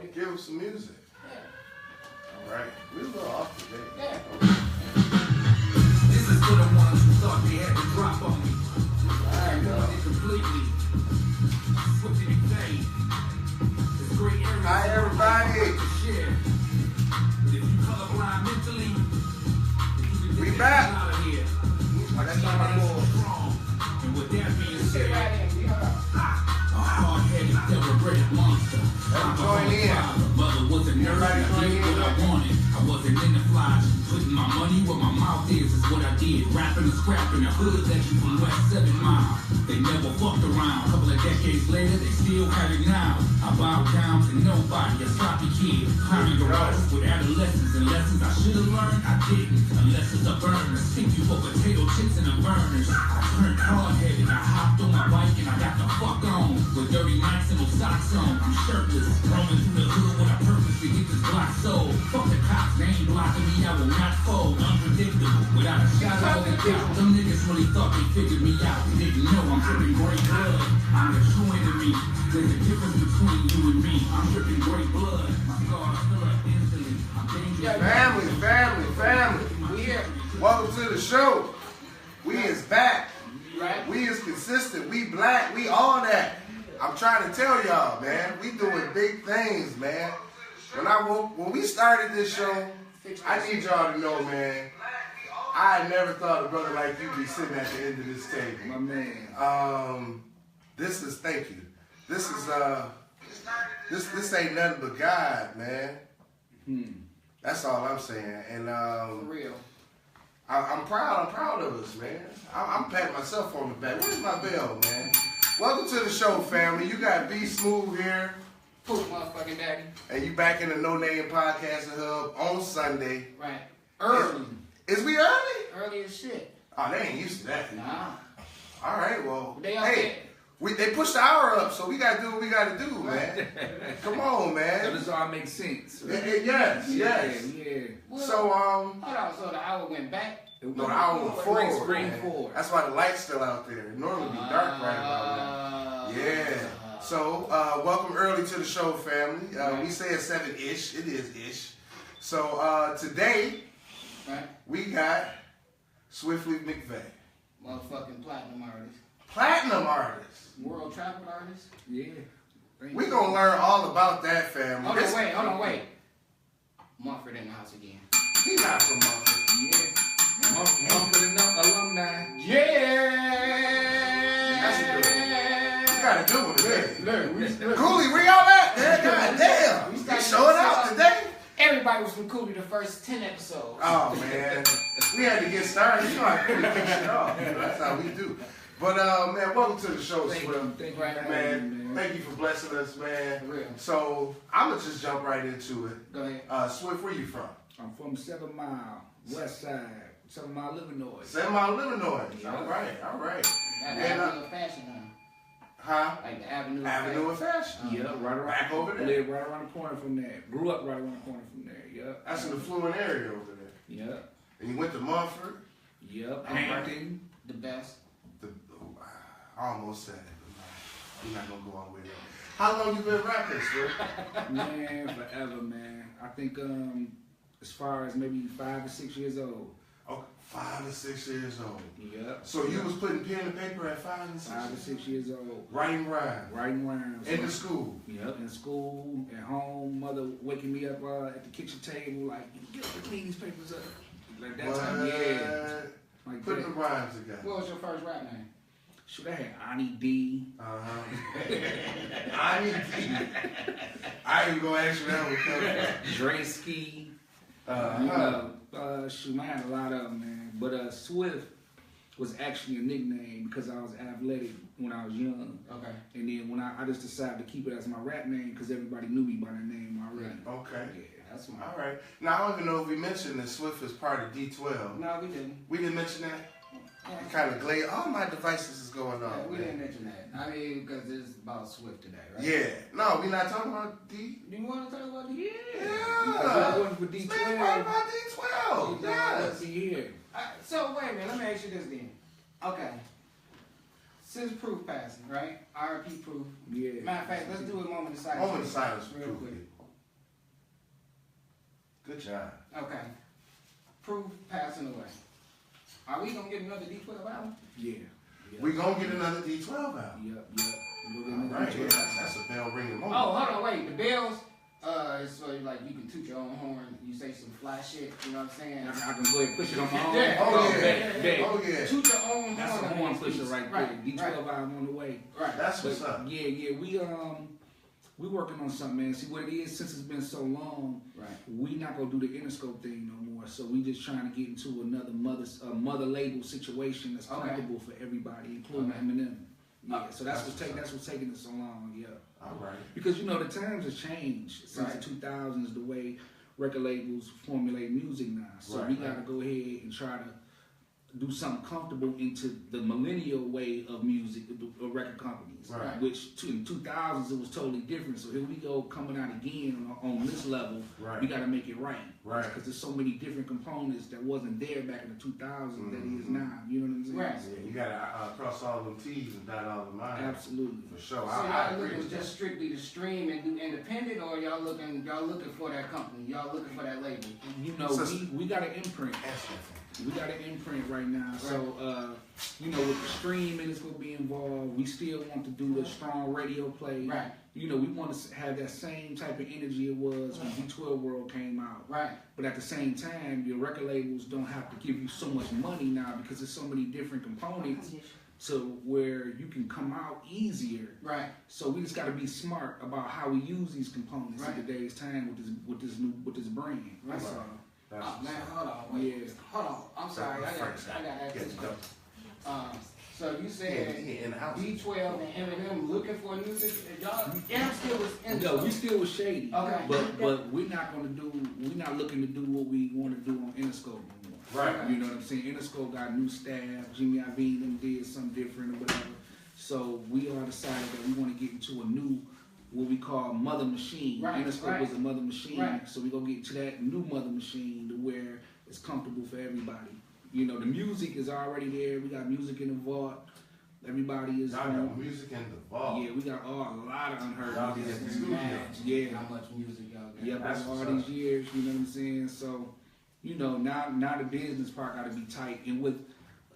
it. Give us some music. Yeah. All right. We're a little off today. Yeah. This is for the ones who thought they had to drop on me. I ruined it completely. Swifty Mcvay. It's great area. Hi, everybody. Share. But if you colorblind mentally, We back. out of here. That's not my boy. Strong. And with that being Sit said, right in. Be hard. a hard-headed, thoroughbred monster. Join in. Mother was a nerd, I did what I wanted. I wasn't in the flash. Putting my money where my mouth is what I did. Rapping and scrapping the hood that you from West 7 Mile. They never fucked around. A couple of decades later, they still have it now. I bowed down to nobody, a sloppy kid. Climbing the ropes with adolescents and lessons I should have learned. I didn't, unless it's a burner. Stick you for potato chips and the burners. I turned hard-headed, I hopped on my bike and I got the fuck on. With dirty mics and no socks on. I'm shirtless, roaming through the hood with a purpose to get this block sold. Fuck the cops, they ain't blocking me, I will not fold. Unpredictable, without a shadow of a doubt. Them niggas really thought they figured me out. They didn't know I'm dripping great blood. I'm the true enemy. There's a difference between you and me. I'm dripping great blood. My scars fill up instantly. I'm dangerous. Family. We here. Welcome to the show. We is back. Right? We is consistent. We black. We all that. I'm trying to tell y'all, man. We doing big things, man. When we started this show, I need y'all to know, man. I never thought a brother like you be sitting at the end of this table. My man. Thank you. This is this ain't nothing but God, man. That's all I'm saying. And For real. I'm proud of us, man. I'm patting myself on the back. Where's my bell, man? Welcome to the show, family. You got B Smooth here. Poof, motherfucking daddy. And you back in the No Name Podcasting Hub on Sunday. Right. Early. Is we early? Early as shit. Oh, they ain't used to that. Nah. All right, well, They out hey, they pushed the hour up, so we gotta do what we gotta do, man. Come on, So man. this all makes sense. Yes. Yeah. Well, So hold on. So the hour went back. no, the hour went forward. Spring man. forward. That's why the light's still out there. It normally be dark right about now. Yeah. So, welcome early to the show, family. We say it's 7-ish. It is ish. So, today, we got Swifty Mcvay. Motherfucking platinum artist. Platinum artist. World travel artist. Yeah. We gonna learn all about that, family. Hold on, wait. Mumford in the house again. He not from Mumford. Yeah. Mumford alumni. Yeah. That's a good one. You got a good one today. Look. Cooley, where y'all at, man? God damn. We You started showing this out off. today? Everybody was from Cooley the first 10 episodes. Oh, man. We had to get started. You know how Cooley kicks it off. You know, that's how we do. But, man, welcome to the show, Thank Swift. you. Thank you, Man, thank you for blessing us, man. For real. So, I'm going to just jump right into it. Go ahead. Swift, where you from? I'm from 7 Mile, West Side, 7 Mile, Illinois. 7 Mile, Illinois. Yeah. All right. That And, Avenue of Fashion, Huh? Like the Avenue of Avenue of Fashion. Yeah, right around. Back over there. Live right around the corner from there. Grew up right around the corner from there. Yep. That's in the fluent area over there. Yep. And you went to Mumford. Yep. Hampton. The best. I almost said it, but we're not going to go all the way there. How long you been rapping, Swift? Man, forever, man. I think as far as maybe 5 or 6 years old. Oh, 5 or 6 years old. Yep. So you was putting pen and paper at 5 and 6 5 or years 6 years old. Writing rhymes. Writing rhymes. In the school. Yep, in school, at home, mother waking me up at the kitchen table, like, get up and clean these papers up. Like that time, yeah. Like Putting that. the rhymes together. What was your first rap name? Shoot, I had Ani D. I ain't even gonna ask you that one. Draysky. Shoot, I had a lot of them, man. But Swift was actually a nickname because I was athletic when I was young. Okay. And then when I just decided to keep it as my rap name because everybody knew me by the name already. Okay. Yeah, that's That's All right. Now, I don't even know if we mentioned that Swift is part of D12. No, we didn't. We didn't mention that? Yeah. Kind of glazed. All my devices is going on. Yeah, we man. didn't mention that. I mean, because it's about Swift today, right? Yeah. No, we not talking about D. Do you want to talk about the Yeah. I went with This D12. man part about D12. Yes. Let's be here. So, wait a minute. Let me ask you this then. Okay. Since Proof passing, right? R.I.P. Proof. Yeah. Matter of fact, let's do a moment of silence. Moment of silence for real Proof. quick. Good job. Okay. Proof passing away. Are we gonna get another D12 album? Yeah. We gonna get another D12 out. Yep. We'll get All another right, D12 out. that's a bell ringing moment. Oh, hold on, wait. The bells, it's so like you can toot your own horn. You say some fly shit. You know what I'm saying? I can go ahead and push it on my own. Yeah. Oh yeah. Bet. Oh yeah. Toot your own That's a horn. horn pusher right there. Right. D12 album on the way. Right. That's But what's up. yeah, we working on something, man. See what it is, since it's been so long, Right. we not gonna do the Interscope thing no more. So we just trying to get into another mother label situation that's Okay. comfortable for everybody, including Okay. Eminem. Yeah, so that's That's what's taking us so long. Yeah, All right. because the times have changed since Right. the 2000s. The way record labels formulate music now, so Right, we gotta go ahead and try to do something comfortable into the millennial way of music, of record companies. Right. Which in 2000s it was totally different. So here we go coming out again on this level. Right. We got to make it right. Right. Because there's so many different components that wasn't there back in the 2000s that is now. You know what I'm saying? Right. Yeah, you gotta cross all them T's and dot all them I's. Absolutely. For sure. So I y'all agree looking with that. just strictly to stream and do independent, or y'all looking for that company? Y'all looking for that label? So- We got an imprint. We got an imprint right now. So, with the streaming is going to be involved. We still want to do the strong radio play. Right. We want to have that same type of energy it was when D12 World came out. Right. But at the same time, your record labels don't have to give you so much money now because there's so many different components to where you can come out easier. Right. So we just got to be smart about how we use these components Right. in today's time with this brand. Right. So, That's Oh what's man, up. hold on, wait. Yeah. Hold on. I'm sorry. I got to ask this question. So you said in the house. D12 and Eminem looking for music. Y'all, Eminem still was in. no, we still was shady. Okay. But we're not looking to do what we want to do on Interscope no more. Right. You know what I'm saying? Interscope got new staff. Jimmy Iovine them did something different or whatever. So we all decided that we want to get into a new, what we call mother machine. Right, Interscope right. was a mother machine. Right. So we gonna get to that new mother machine to where it's comfortable for everybody. The music is already there. We got music in the vault. Everybody is Y'all got music in the vault. Yeah, we got a lot of unheard Y'all be music. at the studio. Yeah. How much music y'all got? Yep, That's over all what's these up. years, you know what I'm saying? So, now the business part got to be tight. And with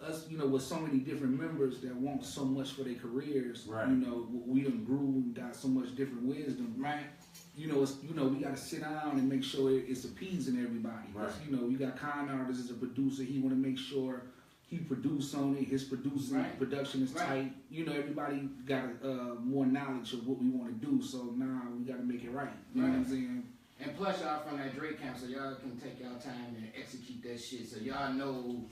us, with so many different members that want so much for their careers, Right. we done grew and got so much different wisdom. Right. We got to sit down and make sure it's appeasing everybody. 'Cause, Right. you got Con Artist as a producer. He want to make sure he produce on it. His Right. production is Right. tight. Everybody got more knowledge of what we want to do. So now we got to make it right. You know what I'm Right. saying? And plus y'all from that Drake camp, so y'all can take y'all time and execute that shit. So y'all know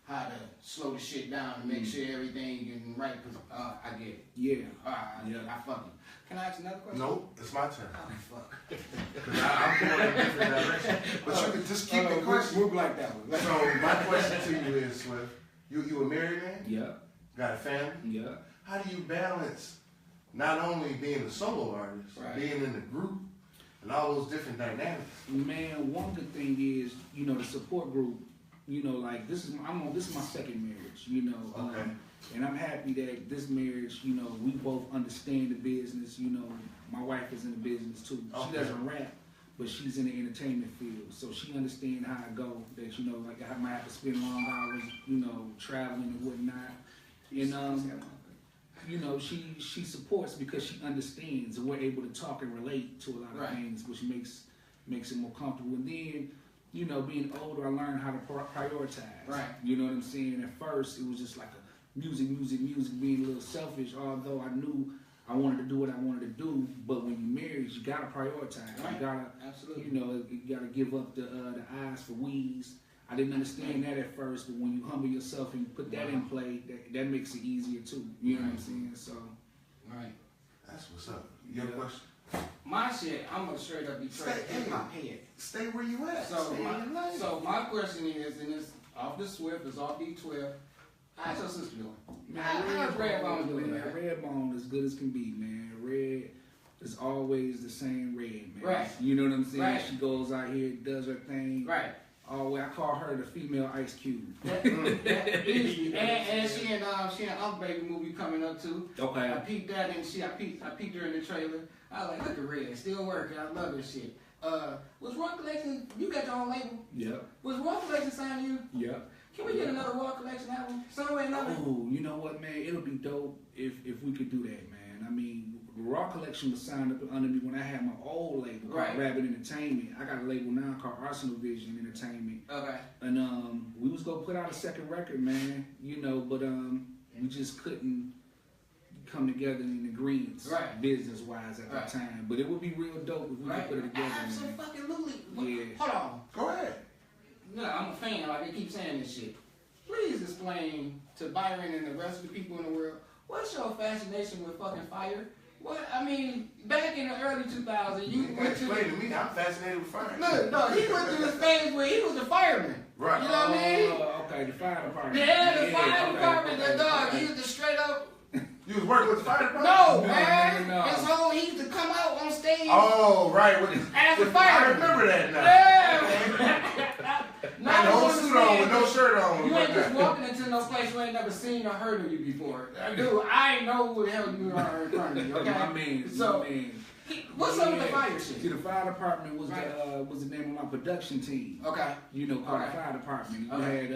how to slow the shit down and make sure everything is right. Cause I get it. Yeah. I fuck it. Can I ask another question? Nope, it's my turn. Oh fuck. Because I'm going in a different direction. But you can just keep the question. Move like that one. So my question to you is, Swift, you a married man? Yeah. Got a family? Yeah. How do you balance not only being a solo artist, Right. being in the group, and all those different dynamics? Man, one good thing is, the support group. This is my second marriage. Okay. And I'm happy that this marriage, we both understand the business. My wife is in the business too. She Okay. doesn't rap, but she's in the entertainment field, so she understands how I go. That I might have to spend long hours, traveling and whatnot. And she supports because she understands, and we're able to talk and relate to a lot of Right. things, which makes it more comfortable. And then, being older, I learned how to prioritize. Right. You know what I'm saying? At first, it was just like a music, being a little selfish. Although I knew I wanted to do what I wanted to do, but when you married, you gotta prioritize. Right. You gotta, Absolutely. you gotta give up the eyes for weeds. I didn't understand that at first, but when you humble yourself and put that in play, that makes it easier too. You know what I'm saying? So, Right. That's what's up. Your Yeah. question? My shit, I'm gonna straight up be straight Stay- in my head. Stay where you at. So Stay in your lane. my question is, and it's off the Swift, it's off D12. How's your sister doing? How's Redbone doing, man? Redbone as good as can be, man. Red is always the same Red, man. Right. You know what I'm saying? Right. She goes out here, does her thing. Right. I call her the female Ice Cube. Easy. And she in Uncle Baby movie coming up too. Okay. I peeped that and I peeped her in the trailer. I was like, look at Red, still working. I love this shit. Was Raw Collection, you got your own label? Yep. Was Raw Collection signed you? Yep. Can we get another Raw Collection album? Somewhere another? Oh, you know what, man? It'll be dope if we could do that, man. I mean, the Raw Collection was signed up under me when I had my old label called Rabbit Entertainment. I got a label now called Arsenal Vision Entertainment. Okay. And we was gonna put out a second record, man. You know, but we just couldn't come together in agreements, business wise at that time. But it would be real dope if we could put it together. Absolutely. Yeah. Hold on. Go ahead. No, I'm a fan. Like they keep saying this shit. Please explain to Byron and the rest of the people in the world what's your fascination with fucking fire. What I mean, back in the early 2000s, you went to. Explain to me. I'm fascinated with fire. Look, no, he went through this phase where he was a fireman. Right. You know what I mean? Okay, the fire department. Yeah, the fire department. The dog. He was the straight up. You was working with the fire department? No, man. No. His whole he used to come out on stage. Oh, right. As a fireman. I remember that now. Yeah. Had the whole suit on with no shirt on. You ain't just walking into no place you ain't never seen or heard of you before. Dude, I ain't know who the hell you are in front of me, okay? My man. What's up with the fire shit? See, the fire department was the name of my production team. Okay. You know, called the fire department. We had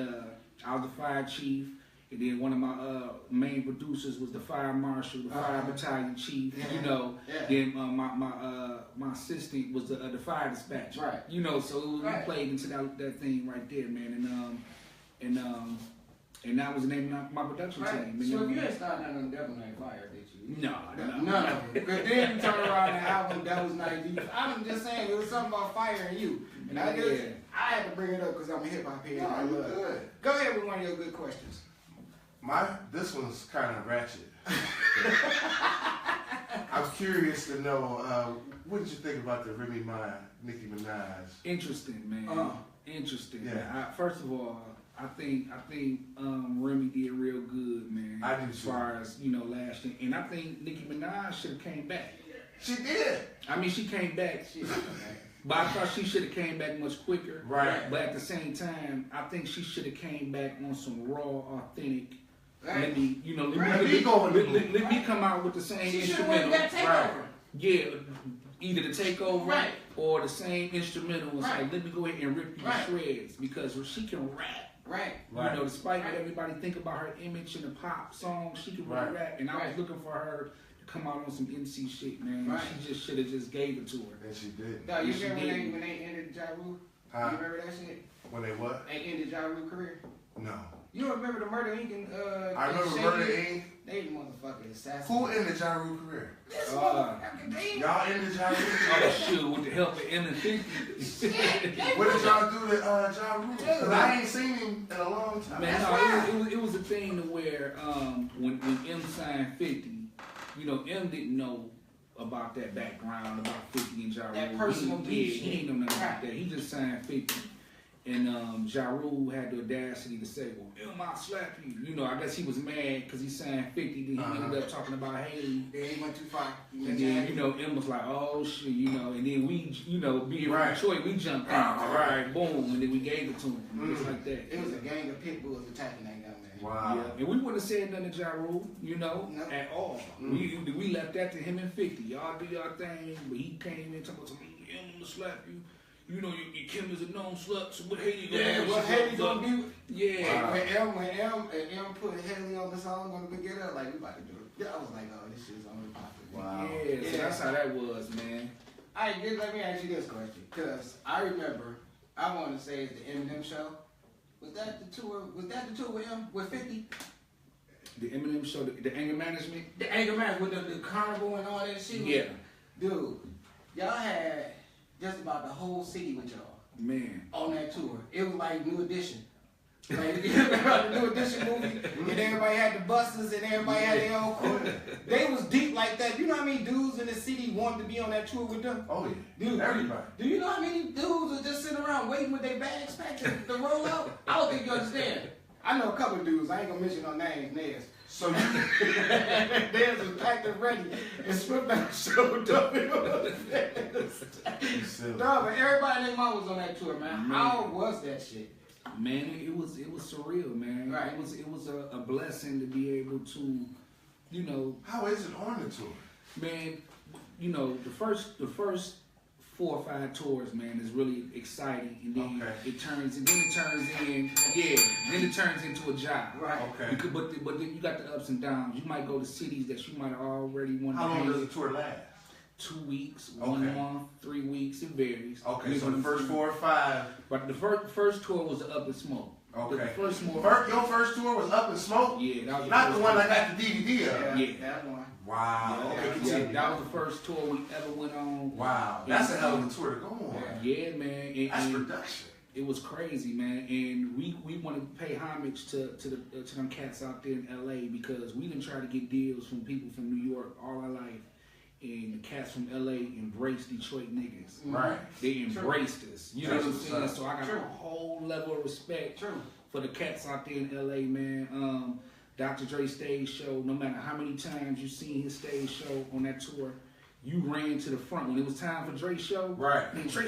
I was the fire chief, and then one of my main producers was the fire marshal, the fire battalion chief. You know, then my assistant was the fire dispatcher. Right. You know, so we played into that thing right there, man, and that was the name of my production team. So if you ain't started none of them Devil Night Fire, did you? No. None of them. Because then you turn around and album Devil's Night. I'm just saying, it was something about fire and you. And I had to bring it up because I'm a hip hop head. No, you good. Go ahead with one of your good questions. This one's kind of ratchet. I'm curious to know, what did you think about the Remy Ma, Nicki Minaj? Interesting, man. Interesting. Yeah. First of all, I think Remy did real good, man. I do as too. far as last year, and I think Nicki Minaj should have came back. She did. I mean, she came back. But I thought she should have came back much quicker. Right. But at the same time, I think she should have came back on some raw, authentic. Let me come out with the same instrumental. Right. Yeah, either the takeover or the same instrumental. It's like, let me go ahead and rip you to shreds because she can rap. Right. You know, despite what everybody think about her image in the pop song, she can really rap. And I was looking for her to come out on some MC shit, man. Right. She just should have just gave it to her. And she did. No, you remember when they ended Ja Rule? Huh? You remember that shit? When they what? They ended Ja Rule's career? No. You don't remember the Murder Inc. and I remember Murder Inc. They motherfucking assassins. Who ended Ja Rule's career? This motherfucking thing. Y'all ended Ja Rule's Oh career? shoot, with the help of Eminem. What did y'all do to Ja Rule? Because I ain't seen him in a long time. Man, no, it was a thing to where when M signed 50, you know, M didn't know about that background, about 50 and Ja Rule. That personal beef. He ain't know nothing about that. He just signed 50. And Ja Rule had the audacity to say, well, M, I'll slap you. You know, I guess he was mad because he signed 50. Then he ended up talking about Haley. Yeah, he went too far. And then, you know, M was like, oh, shit, you know. And then we, you know, being Detroit, we jumped in. Right, boom. And then we gave it to him. Just like that. It was a gang of pit bulls attacking that young man. Wow. Yeah. And we wouldn't have said nothing to Ja Rule, you know, at all. We left that to him and 50. Y'all do y'all thing. But he came in talking about something, M, I'm going to slap you. You know, your Kim is a known slut, so what Haley gonna do? Yeah, what Haley gonna do? Yeah. Wow. When M put Haley on the song on the beginning, like, we about to do it. I was like, oh, this shit's only popular. Wow. Yeah, so that's how that was, man. All right, let me ask you this question. Because I remember, I want to say it's the Eminem show. Was that the tour with M, with 50? The Eminem show, the anger management? The anger management, with the carnival and all that shit? Yeah. Dude, y'all had just about the whole city with y'all. Man. On that tour. It was like New Edition. Like, you remember the New Edition movie? And everybody had the buses and everybody had their own crew. They was deep like that. You know how many dudes in the city wanted to be on that tour with them? Oh, yeah. Dude, everybody. Do you know how many dudes are just sitting around waiting with their bags packed to roll out? I don't think you understand. I know a couple of dudes. I ain't gonna mention no names, Nez. So you Nez was packed and ready, and Swiftman showed up. No, but everybody and their mom was on that tour, man. How was that shit? Man, it was surreal, man. Right. It was a blessing to be able to, you know. How is it on the tour? Man, you know, the first 4 or 5 tours, man. It's really exciting, and then it turns into a job. Right. Okay. But then you got the ups and downs. You might go to cities that you might already want to. How long does a tour last? 2 weeks, 1 month, 3 weeks. It varies. Okay, so the first 4 or 5. But the first tour was the Up and Smoke. Okay. Your first tour was Up and Smoke? Yeah, that was not the one I got the DVD of. Yeah, that one. Wow. Okay, that was the first tour we ever went on. Wow, that's a hell of a tour to go on. Yeah, man. That's production. It was crazy, man, and we want to pay homage to them cats out there in LA because we didn't try to get deals from people from New York all our life. And the cats from LA embraced Detroit niggas. Right. They embraced us. You know what I'm saying? So I got True. a whole level of respect True. for the cats out there in LA, man. Dr. Dre stage show, no matter how many times you seen his stage show on that tour, you ran to the front. When it was time for Dre's show, right. Man, Dre,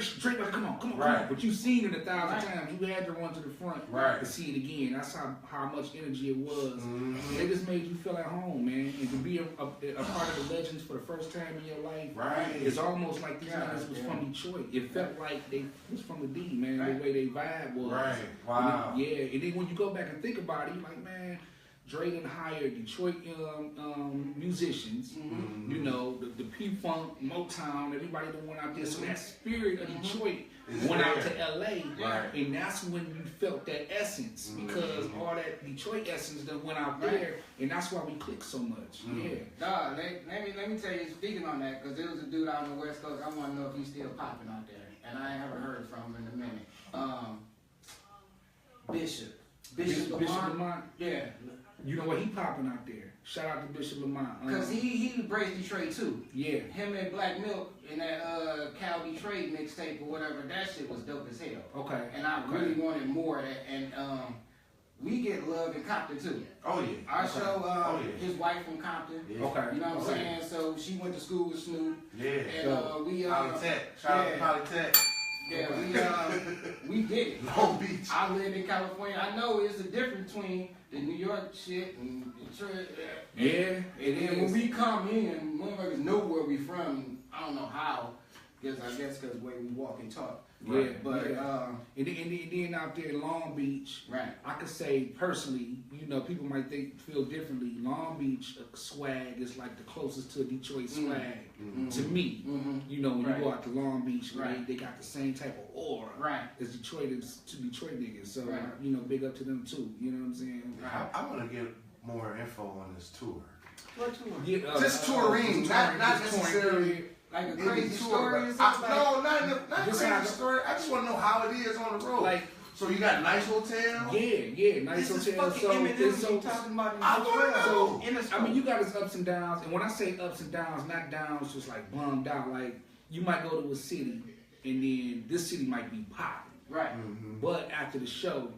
come on. Right. But you seen it 1,000 times. You had to run to the front right. to see it again. That's how much energy it was. Mm-hmm. They just made you feel at home, man. And to be a part of the Legends for the first time in your life, right. It's almost like these guys was from Detroit. It felt like they was from the D, man. The way they vibe was. Right. Wow. And then when you go back and think about it, you're like, man, Dre done hired Detroit musicians, you know, the P-Funk, Motown, everybody that went out there. So that spirit of Detroit went out to LA, and that's when you felt that essence because all that Detroit essence that went out there, and that's why we click so much. Yeah. Dog, let me tell you, speaking on that, because there was a dude out on the West Coast. I want to know if he's still popping out there, and I ain't ever heard from him in a minute. Bishop Lamont. Yeah. You know what? He popping out there. Shout out to Bishop Lamont. Because he embraced Detroit too. Yeah. Him and Black Milk in that Cal Detroit mixtape or whatever, that shit was dope as hell. Okay. And I really wanted more of that. And we get love in Compton too. Oh yeah. Our show, his wife from Compton. Yeah. Okay. You know what I'm saying? So she went to school with Snoop. Yeah. And we Polytech. Shout out to Polytech. Yeah, we get it. Long Beach. I live in California. I know it's the difference between the New York shit and Detroit. Yeah, and then when we come in, motherfuckers know where we from. I don't know how, because I guess because the way we walk and talk. Yeah, but and then out there in Long Beach, right? I could say personally, you know, people might feel differently. Long Beach swag is like the closest to Detroit swag to me. You know, when you go out to Long Beach, they got the same type of aura as Detroit is to Detroit niggas. So you know, big up to them too. You know what I'm saying? I want to get more info on this tour. What tour? Yeah, just touring, not necessarily. Like a crazy story or something? No, not a crazy story. I just want to know how it is on the road. Like, so you got nice hotel? Yeah, nice hotel. So talking about I mean, you got its ups and downs. And when I say ups and downs, not downs, just like bummed out. Like, you might go to a city, and then this city might be popping. Right. But after the show,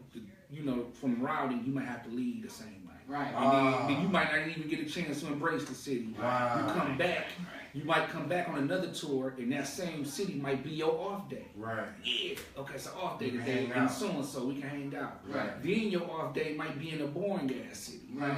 you know, from routing, you might have to leave the same night. Right. And then you might not even get a chance to embrace the city. Wow. You come back. You might come back on another tour, and that same city might be your off day. Right. Yeah. Okay, so off day today, and so and so we can hang out. Right. Then your off day might be in a boring ass city. Right.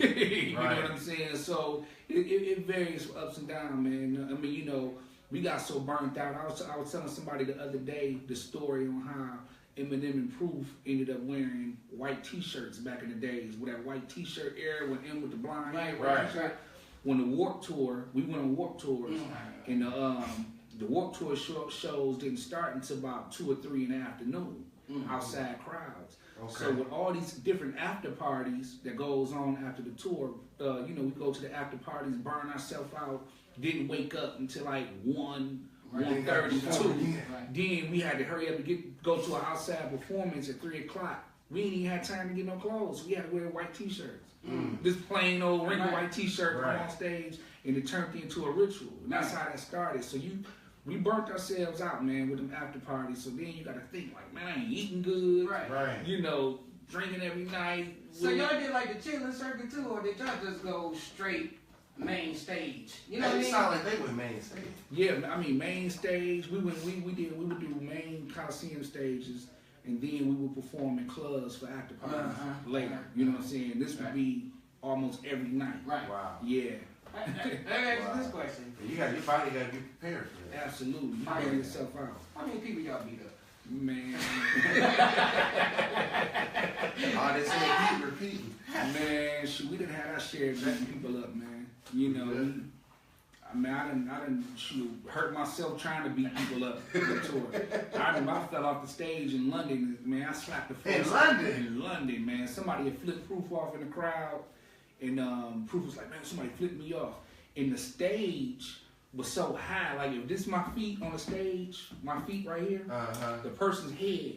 You know what I'm saying? So it varies ups and downs, man. I mean, you know, we got so burnt out. I was telling somebody the other day the story on how Eminem and Proof ended up wearing white T-shirts back in the days, with that white T-shirt era when M with the blonde hair, white T-shirt. When the Warped Tour, we went on Warped Tours, and the Warped Tour shows didn't start until about 2 or 3 in the afternoon, outside crowds. Okay. So with all these different after parties that goes on after the tour, you know, we go to the after parties, burn ourselves out, didn't wake up until like 1:32. Then we had to hurry up and go to an outside performance at 3 o'clock. We didn't even have time to get no clothes. We had to wear white T-shirts. This plain old wrinkled white T-shirt come on stage, and it turned into a ritual. And that's how that started. So we burnt ourselves out, man, with them after parties. So then you got to think like, man, I ain't eating good. Right. You know, drinking every night. So y'all did like the chilling circuit too, or did y'all just go straight main stage? You know what I mean? Sound like they went main stage. Yeah, I mean main stage. We would do main Coliseum stages. And then we would perform in clubs for after parties later. You know what I'm saying? This would be almost every night. Right. Wow. Yeah. Let me ask you this question. Your body got to be prepared for that. Absolutely. You wear yourself out. How many people y'all beat up? Man. All this keep repeating. Man, we done had our share of beating people up, man. You know, I done hurt myself trying to beat people up on the tour. I remember I fell off the stage in London, man. I slapped the face. In London, man. Somebody had flipped Proof off in the crowd, and Proof was like, man, somebody flipped me off. And the stage was so high, like if this is my feet on the stage, my feet right here, the person's head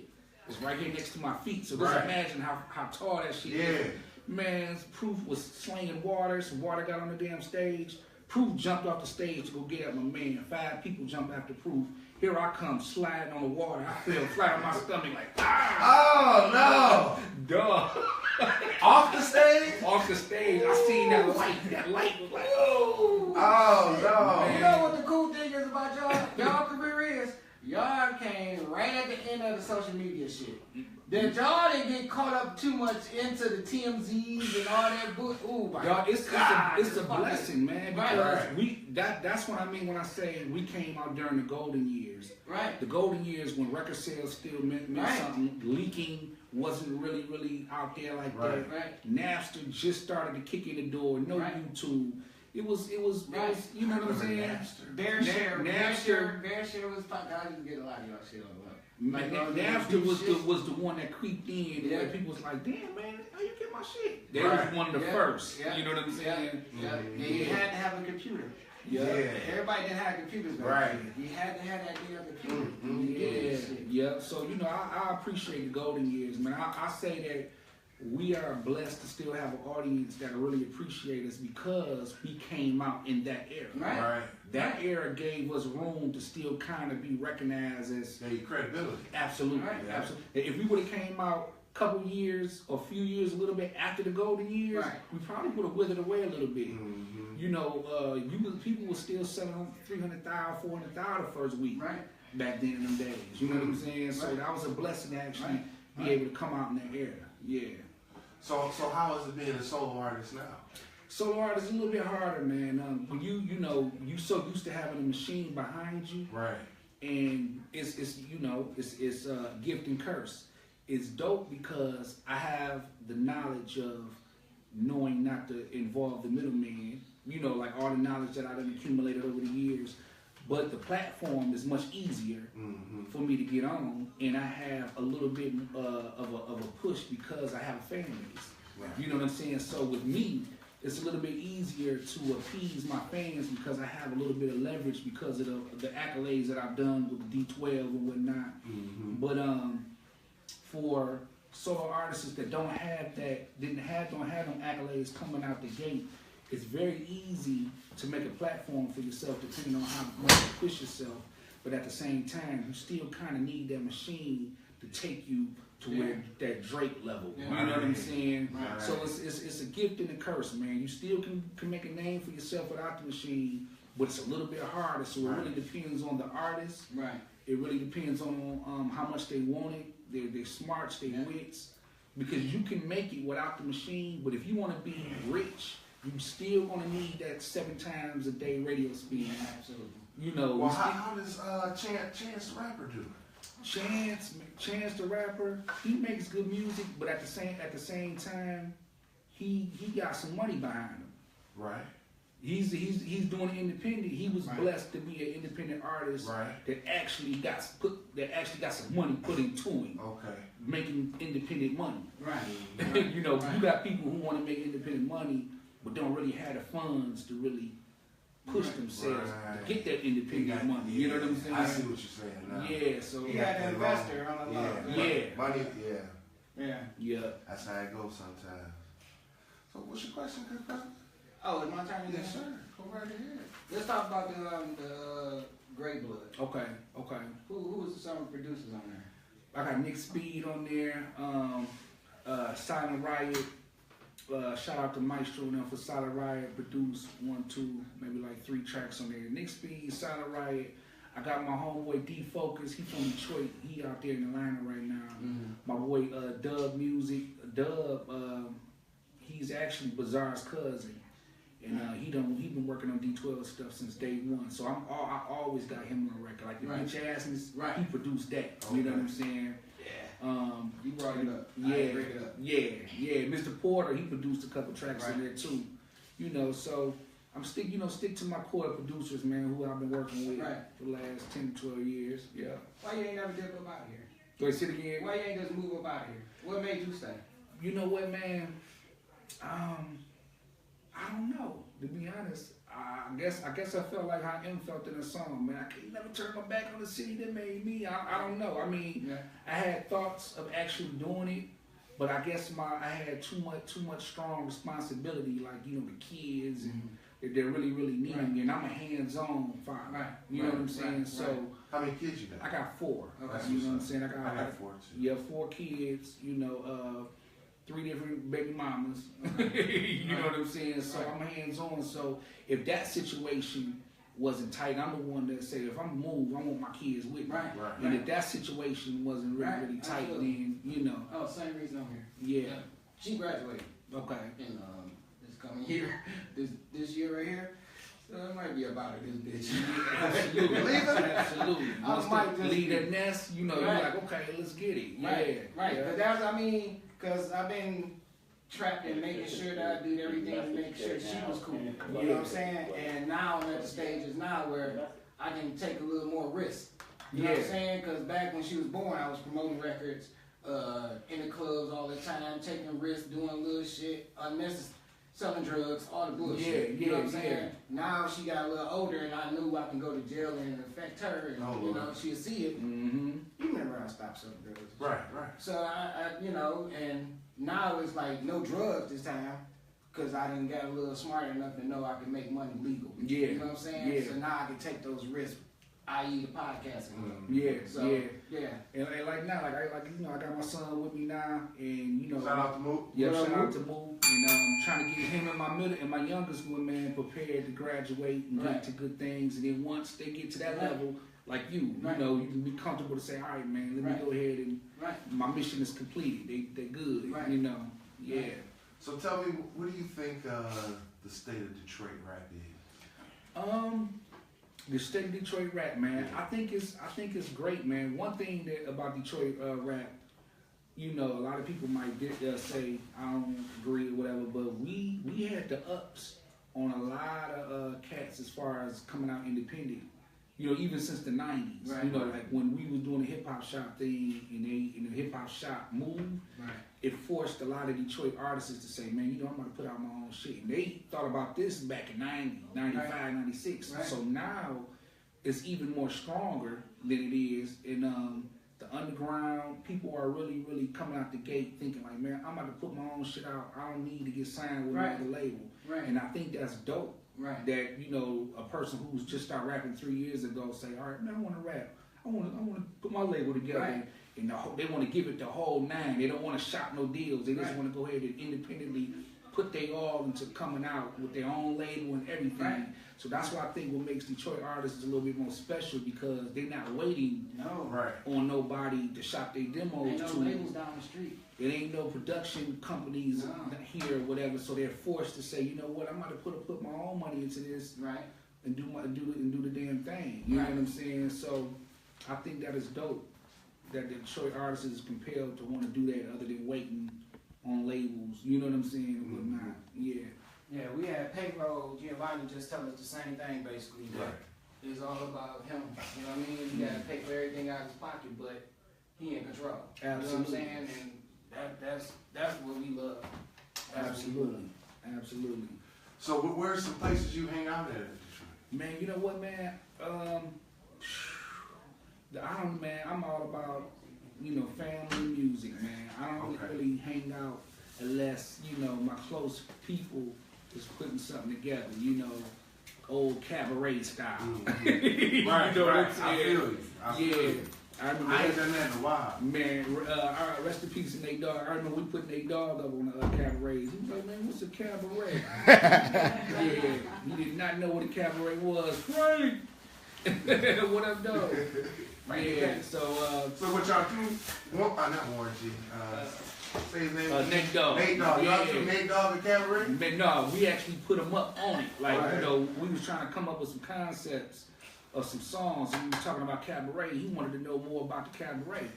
is right here next to my feet. So just imagine how tall that shit is. Man, Proof was slinging water. Some water got on the damn stage. Proof jumped off the stage to go get at my man. 5 people jumped after Proof. Here I come sliding on the water. I fell flat on my stomach like, ah! Oh, no! Duh. Off the stage? Off the stage. I seen that light. That light was like, oh! Oh, no. You know what the cool thing is about y'all? Y'all career is, y'all came right at the end of the social media shit. That y'all didn't get caught up too much into the TMZs and all that bullshit. Ooh, my God, it's a fucking blessing, man. Because that's what I mean when I say we came out during the golden years. Right. The golden years when record sales still meant something. Leaking wasn't really out there like that. Right. Napster just started to kick in the door. No YouTube. It was you know what I'm saying? Bear Share was fucking. I didn't get a lot of y'all shit on the Napster was the one that creeped in where people was like, damn man, how you get my shit? They was one of the first. You know what I'm saying? And you had to have a computer. Everybody didn't have computers back then. You had to have that damn computer. So you know, I appreciate the golden years, man. I say that we are blessed to still have an audience that really appreciate us because we came out in that era. That era gave us room to still kind of be recognized as credibility. Absolutely. If we would have came out a couple years or a few years, a little bit after the golden years, we probably would have withered away a little bit. You know, people were still selling $300,000, $400,000 the first week back then in them days. You know what I'm saying? So that was a blessing to actually be able to come out in that era. Yeah. So how is it being a solo artist now? Solo artist is a little bit harder, man. When you so used to having a machine behind you, and it's gift and curse. It's dope because I have the knowledge of knowing not to involve the middleman. You know, like all the knowledge that I've accumulated over the years. But the platform is much easier for me to get on, and I have a little bit of a push because I have a fan base. You know what I'm saying? So with me, it's a little bit easier to appease my fans because I have a little bit of leverage because of the accolades that I've done with the D12 and whatnot. But for solo artists that don't have them accolades coming out the gate, it's very easy to make a platform for yourself depending on how much you push yourself. But at the same time, you still kind of need that machine to take you to where that Drake level. You know what I'm saying? So it's a gift and a curse, man. You still can make a name for yourself without the machine, but it's a little bit harder. So it really depends on the artist. It really depends on how much they want it, their smarts, their wits. Because you can make it without the machine, but if you want to be rich, you still gonna need that 7 times a day radio speed. Absolutely. You know. Well, how does Chance the Rapper do? Chance the Rapper, he makes good music, but at the same time, he got some money behind him. He's doing independent. He was blessed to be an independent artist that actually got some money put into him. Making independent money. You know, you got people who want to make independent money, but don't really have the funds to really push themselves to get that independent money. You know what I'm saying? I see what you're saying now. Yeah, so you got an investor on the low. Money, that's how it goes sometimes. So what's your question, Chris? Oh, it's my turn? Yes, sir. Go right ahead. Let's talk about the Grey Blood. Okay. Who was some of the producers on there? I got Nick Speed on there, Silent Riot. Shout out to Maestro and them for Silent Riot, produced 1, 2, maybe like 3 tracks on there. Nick Speed, Silent Riot. I got my homeboy D Focus. He from Detroit. He out there in Atlanta right now. My boy Dub Music. Dub, he's actually Bazaar's cousin. And he been working on D12 stuff since day one. So I always got him on the record. Like the Bitch Assness, he produced that. You know what I'm saying? You brought it up. Yeah, bring it up. Yeah. Mr. Porter, he produced a couple tracks in there too. You know, so I'm stick to my core producers, man, who I've been working with for the last 10 to 12 years. Yeah. Why you ain't never dip up out here? Do I sit again? Why you ain't just move up out here? What made you stay? You know what, man? I don't know. To be honest, I guess I felt like how M felt in the song, man. I can't never turn my back on the city that made me. I don't know. I mean, I had thoughts of actually doing it, but I guess I had too much strong responsibility, like, you know, the kids and they're really needing me, and I'm a hands-on father. You know what I'm saying? So how many kids you got? I got 4. Okay. You know what I'm saying? I got 4 too. Yeah, 4 kids. You know, 3 different baby mamas. You know what I'm saying? So I'm hands-on. So if that situation wasn't tight, I'm the one that say, if I'm moved, I want my kids with me. And if that situation wasn't really tight, then, you know. Oh, same reason I'm here. Yeah. She graduated. Okay. In this coming year, this year right here. So it might be about it, this bitch. Absolutely. Absolutely. Once they leave that nest, you know, you're like, okay, let's get it. Right. But that's, because I've been trapped in making sure that I did everything to make sure she was cool. You know what I'm saying? And now I'm at the stages now where I can take a little more risk. You know what I'm saying? Because back when she was born, I was promoting records in the clubs all the time, taking risks, doing little shit, unnecessary, selling drugs, all the bullshit. You know what I'm saying? Now she got a little older, and I knew I can go to jail and it affect her, and you know, she'll see it. You remember I stopped selling drugs. Right. So I you know, and now it's like no drugs this time, because I done got a little smart enough to know I can make money legal. You know what I'm saying? So now I can take those risks, i.e. the podcasting. And like now, like you know, I got my son with me now, and you know, shout out to Mook. Yeah, shout out to Mook, and trying to get him and my middle and my youngest one, man, prepared to graduate and get to good things, and then once they get to that level, like you know, you can be comfortable to say, all right, man, let me go ahead and my mission is completed. They good, you know. So tell me, what do you think the state of Detroit rap is? The state of Detroit rap, man, I think it's great, man. One thing about Detroit rap, you know, a lot of people might say I don't agree or whatever, but we had the ups on a lot of cats as far as coming out independent. You know, even since the 90s. You know, like when we was doing the hip hop shop thing and the hip hop shop moved, it forced a lot of Detroit artists to say, man, you know, I'm gonna put out my own shit. And they thought about this back in 90, 95, 96. So now it's even more stronger than it is. And the underground, people are really coming out the gate thinking like, man, I'm about to put my own shit out. I don't need to get signed with another label. And I think that's dope. That, you know, a person who's just started rapping 3 years ago say, all right, man, I want to rap. I want to put my label together. And they want to give it the whole 9. They don't want to shop no deals. They just want to go ahead and independently put their all into coming out with their own label and everything. So that's why I think what makes Detroit artists a little bit more special, because they're not waiting on nobody to shop their demos. Ain't no labels down the street. It ain't no production companies here or whatever, so they're forced to say, you know what, I'm about to put my own money into this and do the damn thing. You know what I'm saying? So I think that is dope that the Detroit artist is compelled to want to do that, other than waiting on labels. You know what I'm saying? And whatnot. Yeah, we had Payroll Giovanni just tell us the same thing basically. It's all about him. You know what I mean? He got to pay for everything out of his pocket, but he in control. Absolutely. You know what I'm saying? And that's what we love. Absolutely. So where's some places you hang out at Detroit? Man, you know what, man? The island, man, I'm all about, you know, family music, man. I don't really hang out unless, you know, my close people is putting something together, you know, old cabaret style. You know what I'm saying? I feel you. I ain't done that in a while. Man, rest in peace to Nate Dogg. I remember we put Nate Dogg up on the cabarets. He was like, man, what's a cabaret? He did not know what a cabaret was. Frank! What up, dog? So what y'all do? Not Warren G. Say his name. Nate Dogg. Nate Dogg. Yeah. Y'all took Nate Dogg and Cabaret? But no, we actually put him up on it. Like, Right. you know, we was trying to come up with some concepts of some songs, and we were talking about Cabaret. He wanted to know more about the Cabaret.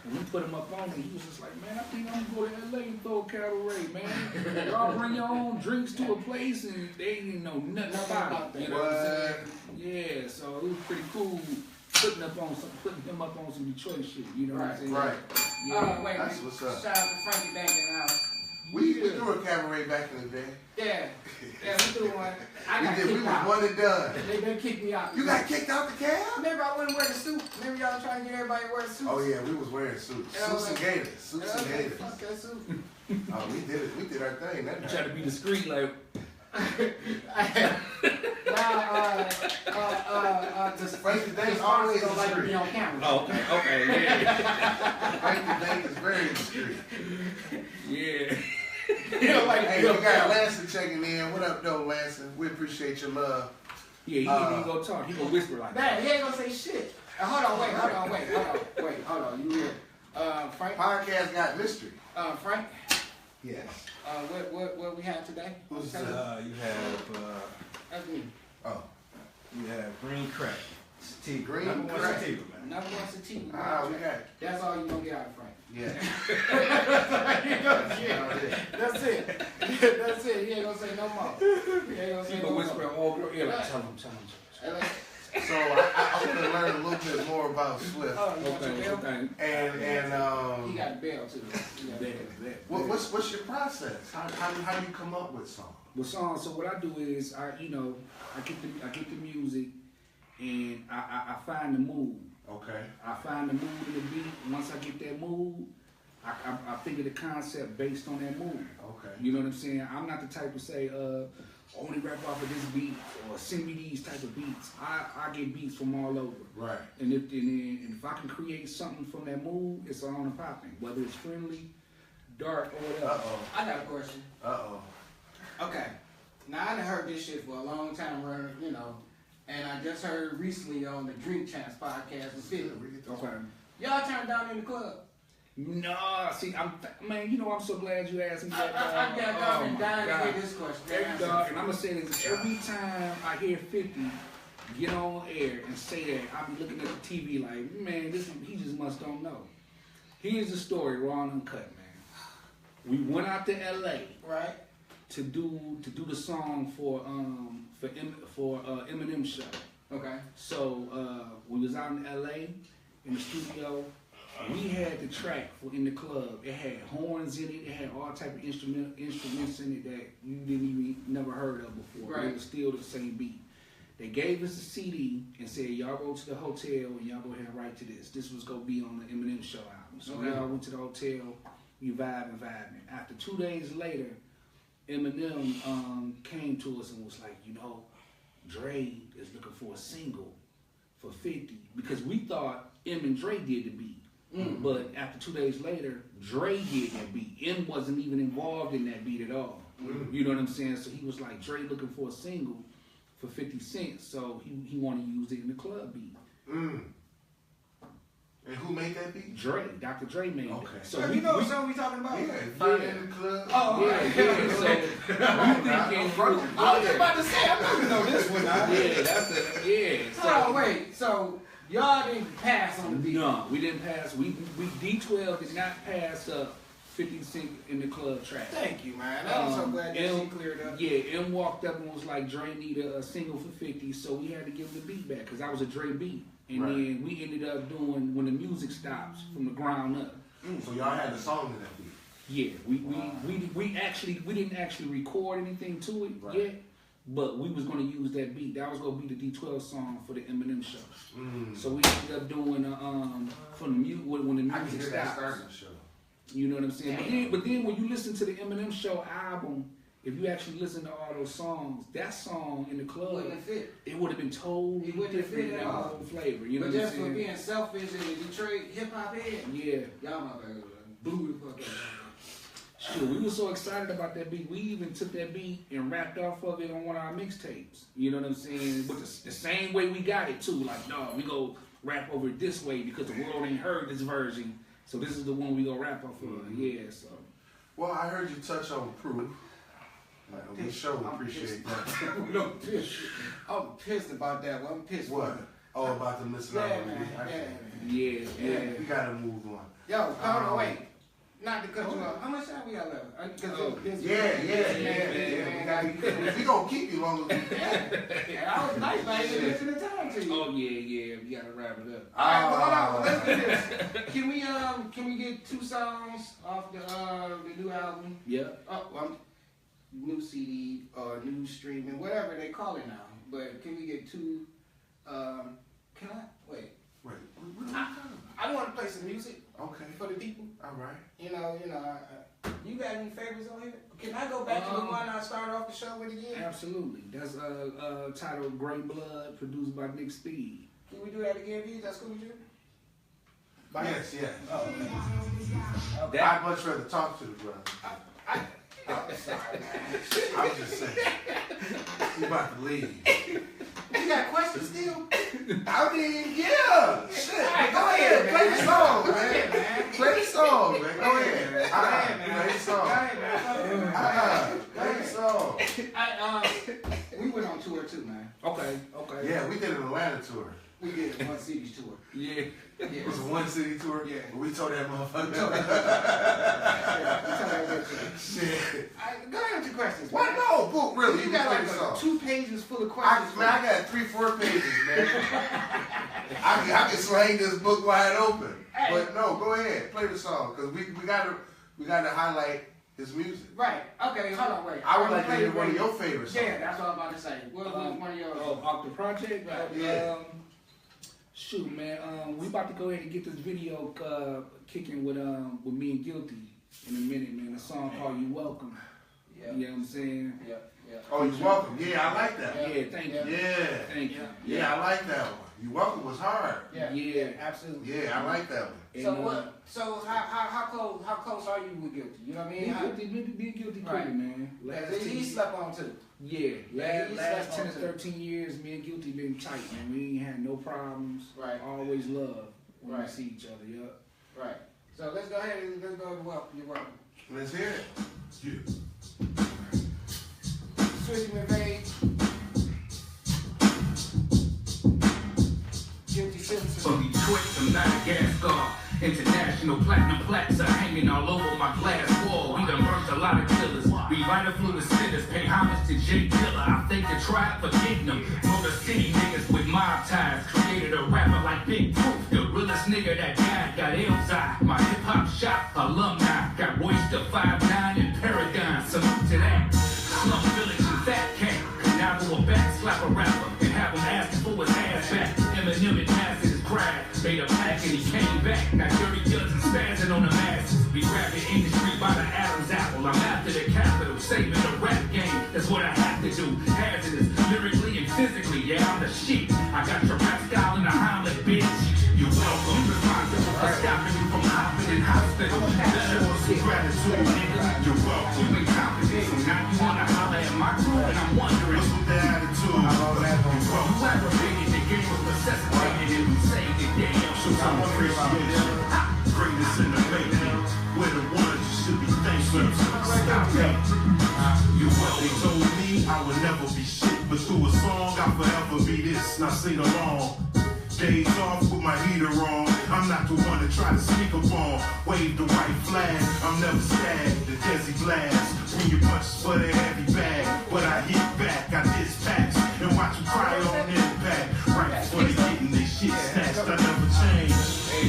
And we put him up on it. He was just like, man, I think I'm going to go to LA and throw a Cabaret, man. Y'all bring your own drinks to a place, and they didn't know nothing about it. You know what I'm saying? Yeah, so it was pretty cool putting him up on some Detroit shit. You know what I'm saying? Right. Yeah. Wait, That's what's up. Shout out to Frankie Bank in the house. We threw a Cabaret back in the day. Yeah, we threw one. I got We kicked was out. one and done. They kicked me out. You got kicked out the cab? Remember I wouldn't wear the suit? Remember y'all trying to get everybody to wear suits? Oh yeah, we was wearing suits. And I was Suits and like- gators. Suits and gators. Fuck that suit. Oh, we did it. We did our thing that You try night. to be discreet, like, Frankie Bank always don't like to be discreet. on camera. oh, okay, yeah. Frankie Bank is very discreet. Yeah. You know, like, Hey, we got Lanson checking in. What up, though, Lanson? We appreciate your love. Yeah, he ain't even gonna talk. He gonna whisper like man, that. he ain't gonna say shit. Hold on, wait. You here? Frank? Podcast got mystery. Frank? Yes. What we have today? Who's You have That's me. Oh, you have green crack. Sativa. Green Number one crack. sativa, man. Number one sativa. we got it. That's all you gonna get out of Frank. Yeah. That's it. That's it. He ain't gonna say no more. He ain't gonna say He no gonna more. whisper all your ear like, tell him. So I want to learn a little bit more about Swift. Oh, you got your Okay, bell? okay. And He got a bell too. He got a bell. what's your process? How do you come up with songs? With songs, so what I do is I get the music and I find the mood. Okay. I find the mood in the beat. Once I get that mood, I figure the concept based on that mood. Okay. You know what I'm saying? I'm not the type to say, only rap off of this beat or send me these type of beats. I get beats from all over. Right. And if I can create something from that mood, it's on and popping. Whether it's friendly, dark, or whatever. I got a question. Okay. Now I done heard this shit for a long time, you know, and I just heard recently on the Drink Champs podcast with Philly. Okay. Y'all turned down in the club. No, see, I'm so glad you asked me that. I've been dying to hear this question. And I'm gonna say this: every time I hear 50 get on air and say that, I be looking at the TV like, man, he just must don't know. Here's the story, raw and uncut, man. We went out to LA, right, to do the song for Eminem show. Okay. So we was out in LA in the studio. We had the track in the club. It had horns in it. It had all type of instruments in it that you never heard of before. Right. But it was still the same beat. They gave us a CD and said, y'all go to the hotel and y'all go ahead and write to this. This was going to be on the Eminem show album. So we all went to the hotel. We vibing. After 2 days later, Eminem came to us and was like, you know, Dre is looking for a single for 50 because we thought M and Dre did the beat. But after 2 days later, Dre did that beat. M wasn't even involved in that beat at all. You know what I'm saying? So he was like, Dre looking for a single for 50 cents. So he wanted to use it in the club beat. And who made that beat? Dre. Dr. Dre made it. So you know what song we talking about? Yeah, find it in the club. Oh, yeah. So we thinking, I was just about to say, I know this one. So wait. So y'all didn't pass on the beat. no, we didn't pass. We D12 did not pass up 50 Cent in the club track. Thank you, man. I'm so glad that shit cleared up. Yeah, M walked up and was like, Dre needed a single for 50, so we had to give him the beat back because that was a Dre beat. And then we ended up doing When the Music Stops from the ground up. So y'all had the song in that beat. Yeah, we didn't actually record anything to it yet, but we was gonna use that beat. That was gonna be the D12 song for the Eminem show. So we ended up doing from the When the Music Stops. You know what I'm saying? But then when you listen to the Eminem show album, if you actually listen to all those songs, that song in the club, it would have been totally different in that whole flavor. You know what I'm saying? But just for being selfish and a Detroit hip hop head, y'all motherfuckers blew the fuck up. Sure, we were so excited about that beat. We even took that beat and rapped off of it on one of our mixtapes. You know what I'm saying? But the same way we got it too. Like, no, we go rap over it this way because the world ain't heard this version. So this is the one we gonna wrap up for. Yeah, so. Well, I heard you touch on Proof. We sure appreciate that. I'm pissed about that one. I'm pissed. What? Oh, about the missing out on me. Yeah. We gotta move on. Yo, hold on, wait. Not to cut you off. How much time we got left? Yeah. We gonna keep you longer than Yeah, I was nice, man. You missing the time to you. Oh yeah. We gotta wrap it up. Alright, well, hold on. Let's do this. Can we get 2 songs off the new album? Yeah. New CD or new streaming, whatever they call it now. But can we get 2? Can I wait? I want to play some music. Okay. For the people. All right. You got any favorites on here? Can I go back to the one I started off the show with again? Absolutely. That's titled Great Blood, produced by Nick Speed. Can we do that again, please? That's cool with you? Yes. Oh, okay. I'd much rather talk to the brother. I'm sorry, man. I'm just saying. You about to leave. You got questions still? I mean, yeah. Shit. Right, go ahead. Play the song, man. Play the song, man. Go ahead. Play the song. Play the song. We went on tour too, man. Okay. Yeah, we did an Atlanta tour. We did a 1 city tour. Yeah. It was a 1 city tour? Yeah. We told that motherfucker. Shit. Go ahead with your questions. What? No, book, really. You got like 2 pages full of I questions. got 3-4 pages, man. I can slang this book wide open. Hey. But no, go ahead. Play the song. Because we gotta highlight his music. Right. Okay, hold on, wait. I would like to hear one of your favorite songs. Yeah, that's what I'm about to say. What was one of yours? Off the project? Right. Yeah. Shoot, man. We about to go ahead and get this video kicking with me and Guilty in a minute, man. A song called You Welcome. Yeah. You know what I'm saying? Yeah. Oh, You Welcome. Yeah, I like that. Yeah, thank you. Yeah. Thank you. Yeah, I like that one. You Welcome was hard. Yeah, absolutely. Yeah, I like that one. So So how close are you with Guilty? You know what I mean? Be Guilty Right. credit, man. He slept on too. Yeah, he last slept 10 on to too. 13 years, me and Guilty been tight, man. We ain't had no problems. Right. Always love when we Right. see each other, yeah. Right. So let's go ahead and let's go to welcome. You're welcome. Let's hear it. Swifty Mcvay. Guilty citizen. From Detroit to Madagascar, international platinum plaques are hanging all over my glass wall. We done burnt a lot of killers. We write a fluid sinners, pay homage to J Dilla. I thank the tribe for getting them. Motor City niggas with mob ties created a rapper like Big Proof. The realest nigga that died got Elzai. My hip hop shop alumni got Royster 5'9" and Paragon. Salute to that. Slum Village and Fat Cat. Now go a back slap a rapper and have him asking for his ass back. Eminem and Master his craft. Made a pack and he came back. Got dirty guns and spazzing on the masses. We grab the industry by the Adam's apple. I'm after the capital, saving the rap game. That's what I have to do. Hazardous, lyrically and physically. Yeah, I'm the shit. I got your rap style in the Hamlet, bitch. You welcome. Responsible for stopping you from hopping in hospital. That shows some gratitude, nigga. You're welcome. You ain't confident, so now you wanna holler at my crew, and I'm wondering what's with the attitude. You aggravated, the game was necessitated, and we saved the damn. So I'm appreciation. Greatest in the making. We're the ones you should be thanking. Stop it. You well, they told me I would never be shit, but through a song I'll forever be this. Now sing along. Days off with my heater on. I'm not the one to try to sneak upon. Wave the white flag. I'm never stabbed. The Desi blast. When you punch for the heavy bag. But I hit back. I dispatch. And watch you cry on impact. Right before they getting their shit snatched. I never change. See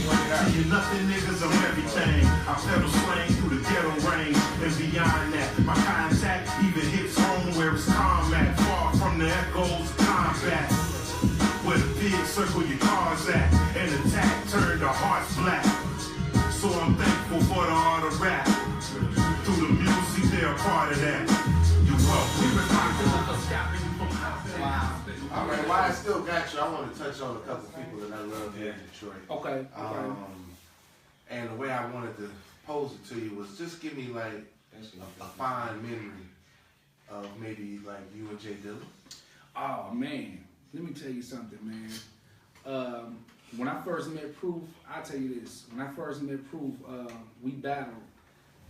you nothing, niggas. I'm everything. I pedal slang through the ghetto range. And beyond that, my contact even hits home where it's combat. Far from the echoes of combat. Where the big circle your cars at, and attack turned the hearts black. So I'm thankful for the art of rap. Through the music, they're a part of that. You welcome. We're responsible for stopping you from hopping. Wow. All right, while I still got you, I want to touch on a couple people that I love here in Detroit. Okay. And the way I wanted to pose it to you was just give me like a fine memory of maybe like you and J Dilla. Oh man, let me tell you something, man. When I first met Proof, I'll tell you this. When I first met Proof, we battled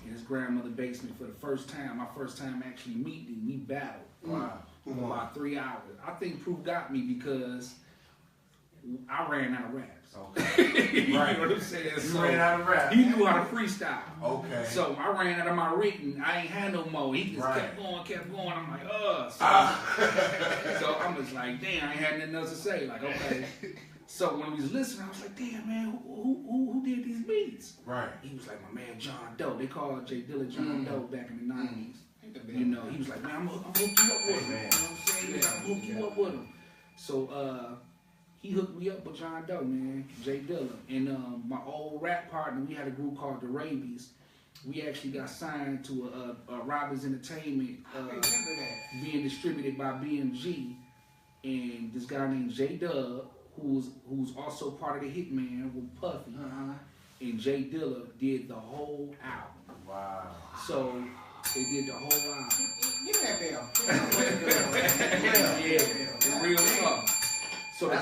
in his grandmother's basement for the first time. My first time actually meeting him, we battled. Wow. For about 3 hours. I think Proof got me because I ran out of raps. Okay. You Right. know what I'm saying? You ran out of rap. He knew how to freestyle. Okay. So I ran out of my written. I ain't had no more. He just Right. kept going. I'm like, So I'm just like, damn, I ain't had nothing else to say. Like, okay. So when we was listening, I was like, damn, man, who did these beats? Right. He was like, my man, John Doe. They called J Dilla John Doe back in the 90s. You know, he was like, man, I'm gonna hook you up with him. You know what I'm saying? I'm gonna hook you up with him. So he hooked me up with John Doe, man, J Dilla. And my old rap partner, we had a group called The Rabies. We actually got signed to a Robbins Entertainment, being distributed by BMG. And this guy named J Dub, who's also part of the Hitman with Puffy, and J Dilla did the whole album. Wow. So they did the whole album. Give me that bell. Yeah, real talk. So the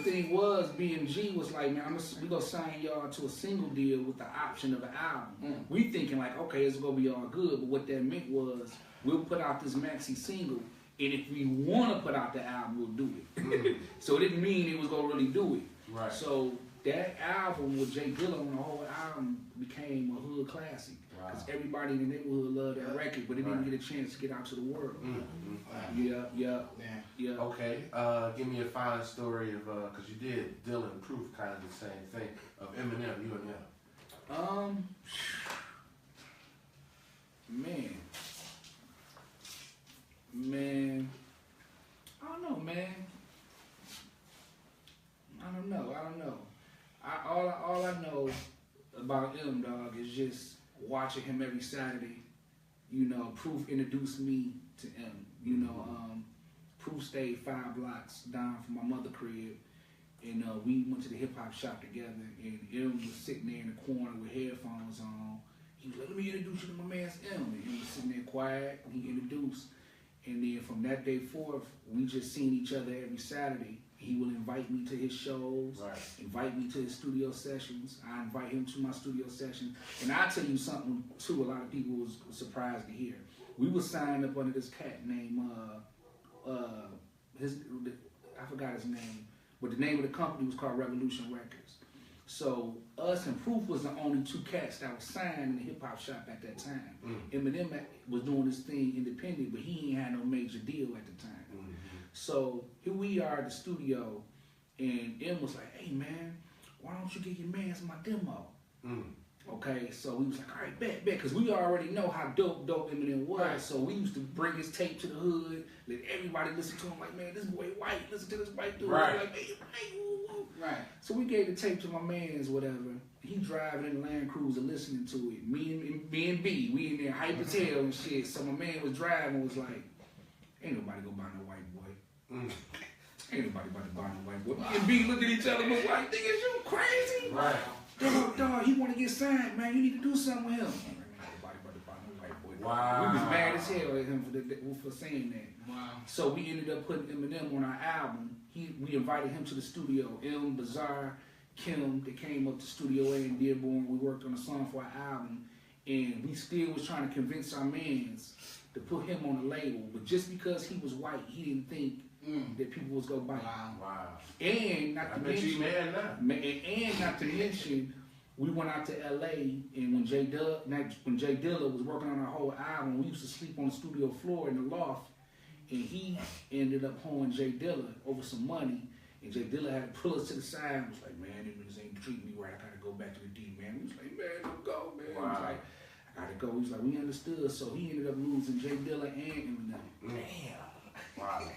thing was, BMG was like, man, we gonna sign y'all to a single deal with the option of an album. We thinking like, okay, it's gonna be all good, but what that meant was, we'll put out this maxi single, and if we want to put out the album, we'll do it. So it didn't mean it was gonna really do it. Right. So that album with J Dilla on the whole album became a hood classic. Because everybody in the neighborhood loved that record, but it didn't get a chance to get out to the world. Yeah. Okay, give me a fine story of, because you did Dilla and Proof, kind of the same thing, of Eminem, you and them. Man, I don't know, man. I don't know. All I know about him, dog, is just watching him every Saturday. You know, Proof introduced me to him. You know, Proof stayed 5 blocks down from my mother's crib, and we went to the hip hop shop together. And M was sitting there in the corner with headphones on. He was like, "Let me introduce you to my man's M." And he was sitting there quiet. And he introduced, and then from that day forth, we just seen each other every Saturday. He will invite me to his shows, invite me to his studio sessions. I invite him to my studio sessions. And I'll tell you something, too, a lot of people was surprised to hear. We were signed up under this cat named, I forgot his name, but the name of the company was called Revolution Records. So us and Proof was the only 2 cats that was signed in the hip-hop shop at that time. Eminem was doing his thing independent, but he ain't had no major deal at the time. So here we are at the studio, and M was like, "Hey man, why don't you get your mans my demo?" Okay, so we was like, "All right, bet," because we already know how dope Eminem was. Right. So we used to bring his tape to the hood, let everybody listen to him. Like, man, this boy white, listen to this white dude. Right. Like, hey, white, woo, woo. Right. So we gave the tape to my mans, whatever. He driving in the Land Cruiser listening to it. Me and B, we in there hype as hell and shit. So my man was driving and was like, "Ain't nobody gonna buy no white boy. Ain't nobody about to buy no white boy." Me and B look at each other and was like, "Nigga, is you crazy?" Right. Dog, he want to get signed, man. You need to do something with him. Ain't nobody about to buy no white boy. Wow. We was mad as hell at him for saying that. Wow. So we ended up putting Eminem on our album. We invited him to the studio. Bazaar, Kim, they came up to Studio A in Dearborn. We worked on a song for our album. And we still was trying to convince our mans to put him on the label. But just because he was white, he didn't think that people was going to buy it. Wow. And not to mention, we went out to LA, and when J Dilla was working on our whole album, we used to sleep on the studio floor in the loft, and he ended up hoeing J Dilla over some money, and J Dilla had to pull us to the side and was like, "Man, this ain't treating me right. I gotta go back to the D, man." We was like, "Man, don't go, man." Wow. He was like, "I gotta go." He was like, "We understood." So he ended up losing J Dilla and Eminem. Damn. Wow. Man,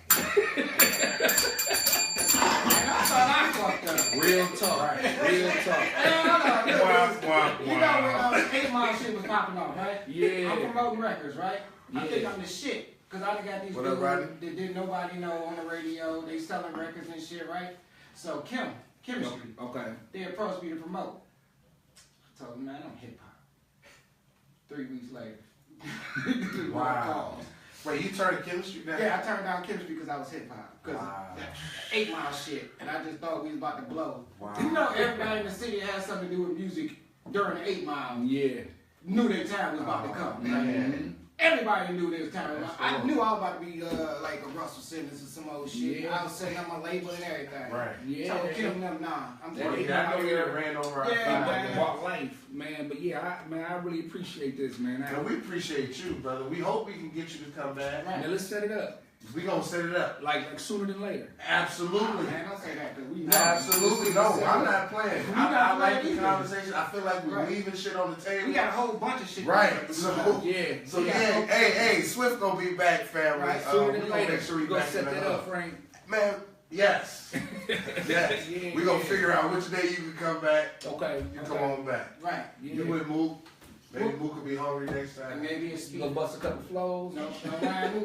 I thought I fucked up. Real talk. Real talk. You know when 8 Mile shit was popping off, right? Yeah. I'm promoting records, right? Yeah. I think I'm the shit. Because I got these What dudes up, Rodney? that didn't nobody know on the radio. They selling records and shit, right? So Chemistry, Okay. they approached me to promote. I told them, "Man, I'm hip hop." 3 weeks later. Wow. Wait, you turned chemistry down? Yeah, I turned down chemistry because I was hip hop. Because Wow. 8 Mile shit, and I just thought we was about to blow. Wow. You know, everybody in the city has something to do with music during the 8 Mile. Yeah. Knew their time was about to come. Man. Everybody knew their time. That's I cool. knew I was about to be like a Russell Simmons or some old shit. Yeah. I was setting up my label and everything. Right. Yeah. So Kim, them, nah. I'm That taking is- Yeah, I know you ran over our Yeah, five. man. About life, man. But yeah, I really appreciate this, man. And we appreciate you, brother. We hope we can get you to come back. Right. Now let's set it up. We gonna set it up. Like sooner than later. Absolutely. Man, don't say that because we know. Absolutely. No, I'm not playing. We I not like the playing either. conversation. I feel like we're Right. leaving shit on the table. We got a whole bunch of shit. Right. So, Yeah. so We got yeah, no- hey, Swift gonna be back, family. Right, Sooner We than gonna later. make sure We we gonna back set in the that hub. up, Frank. Man, yes. Yes. Yeah, We gonna yeah. figure out which day you can come back. Okay. You come on back. Right. Yeah. You with Mook. Maybe Mook will be hungry next And time. maybe it's You gonna bust a couple flows? No, Ryan.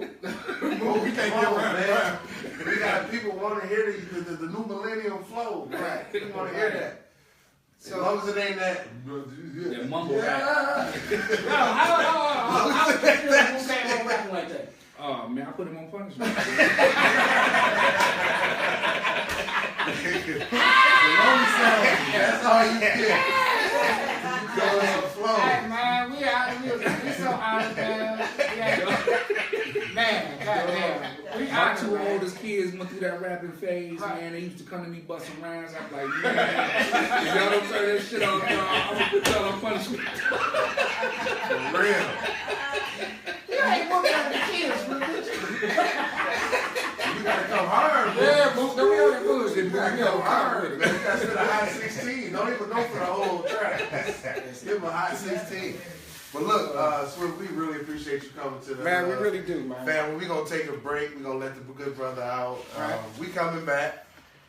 Mook, we can't get man. We got people want to hear the new millennium flow. Right. We want to hear that. As long as it ain't that. That mumble rap. No, how would you feel if Wu-Tang won't rap like that? Oh man, I put him on punishment. The lonely sound, that's all you get. You go in the flow. Hey, man, we out of here. We so honest, man. Man, goddamn. We My honest, two man. oldest kids went through that rapping phase, Right. man. They used to come to me busting rhymes. I'm like, man, if y'all don't turn that shit off, y'all, I'm gonna put y'all on punishment. For real. You ain't whooping at the kids, man. You gotta come hard, man. Yeah, Mook, don't be on that bullshit. You gotta Mook. come hard, man. You gotta spit a hot 16. Don't even go for the whole track. Give him a hot 16. But look, Swift, we really appreciate you coming to the Man, we really do, man. family. We gonna take a break. We gonna let the good brother out. Right. We coming back.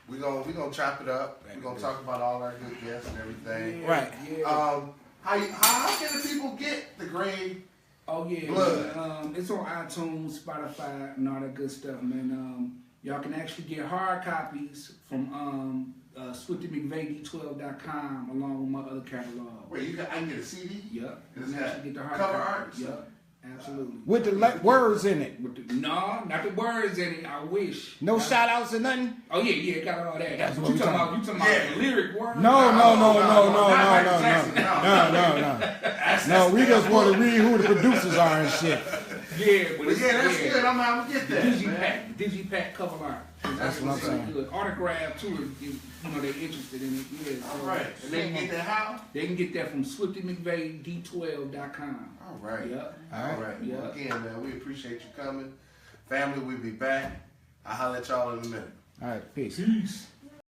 We gonna chop it up. We gonna talk about all our good guests and everything. Right. Yeah. How can the people get the grade? Oh yeah, Blood. man. It's on iTunes, Spotify, and all that good stuff, man. Y'all can actually get hard copies from Swifty Mcvay D12.com along with my other catalog. Wait, I can get a CD? Yep. You It's can got actually get the hard cover copy. art? Yep. Absolutely. With the words in it. No, not the words in it. I wish. No shout outs or nothing? Oh yeah, it got all that. That's what you we talking talking about? You talking about the lyric words? No. That's No, we just want to read who the producers are and shit. Yeah, but But yeah, that's good. I'm gonna get that, man. Digipack cover art. That's what I'm saying. Good. Autograph too. If they're interested in it. Yeah. All right. And they can get that how? They can get that from Swifty Mcvay D12.com. All right. Yep. All right. Yeah. Well, again, man, we appreciate you coming. Family, we'll be back. I'll holler at y'all in a minute. All right, peace. Peace.